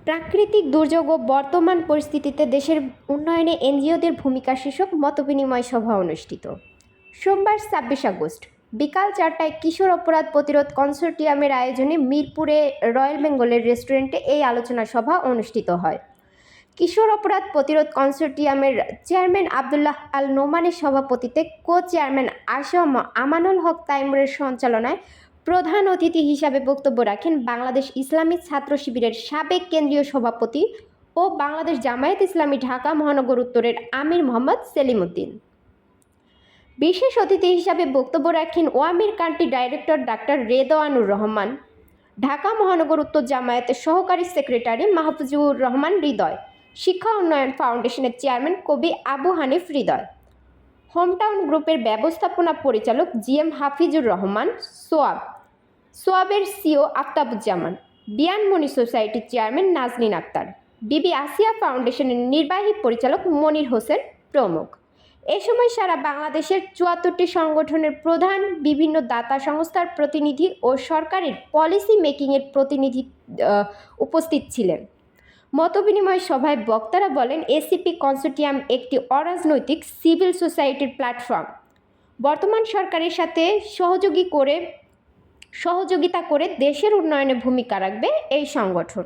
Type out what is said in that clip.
প্রাকৃতিক দুর্যোগ ও বর্তমান পরিস্থিতিতে দেশের উন্নয়নে এনজিওদের ভূমিকা শীর্ষক মতবিনিময় সভা অনুষ্ঠিত। সোমবার ২৬ আগস্ট বিকাল ৪টায় কিশোর অপরাধ প্রতিরোধ কনসোর্টিয়ামের আয়োজনে মিরপুরে রয়্যাল বেঙ্গলের রেস্টুরেন্টে এই আলোচনা সভা অনুষ্ঠিত হয়। কিশোর অপরাধ প্রতিরোধ কনসোর্টিয়ামের চেয়ারম্যান আবদুল্লাহ আল নোমানের সভাপতিত্বে কো-চেয়ারম্যান আসম আমানুল হক তাইমুরের সঞ্চালনায় প্রধান অতিথি হিসাবে বক্তব্য রাখেন বাংলাদেশ ইসলামী ছাত্র শিবিরের সাবেক কেন্দ্রীয় সভাপতি ও বাংলাদেশ জামায়াত ইসলামী ঢাকা মহানগর উত্তরের আমির মোহাম্মদ সেলিম উদ্দিন। বিশেষ অতিথি হিসাবে বক্তব্য রাখেন ওয়ামির country director doctor Redwanur Rahman, Dhaka মহানগর উত্তর জামায়াতের সহকারী সেক্রেটারি মাহফুজুর রহমান হৃদয়, শিক্ষা উন্নয়ন ফাউন্ডেশনের চেয়ারম্যান কবি আবু হানিফ হৃদয়, হোমটাউন গ্রুপের ব্যবস্থাপনা পরিচালক জিএম হাফিজুর রহমান সোয়াবের সিও আফতাবুজ্জামান, বিয়ানমণি সোসাইটির চেয়ারম্যান নাজনীন আক্তার, বিবি আসিয়া ফাউন্ডেশনের নির্বাহী পরিচালক মনির হোসেন প্রমুখ। এ সময় সারা বাংলাদেশের ৭৪টি সংগঠনের প্রধান, বিভিন্ন দাতা সংস্থার প্রতিনিধি ও সরকারের পলিসি মেকিংয়ের প্রতিনিধি উপস্থিত ছিলেন। মতবিনিময় সভায় বক্তারা বলেন, এসিপি কনসোর্টিয়াম একটি অরাজনৈতিক সিভিল সোসাইটির প্ল্যাটফর্ম। বর্তমান সরকারের সাথে সহযোগিতা করে দেশের উন্নয়নে ভূমিকা রাখবে এই সংগঠন।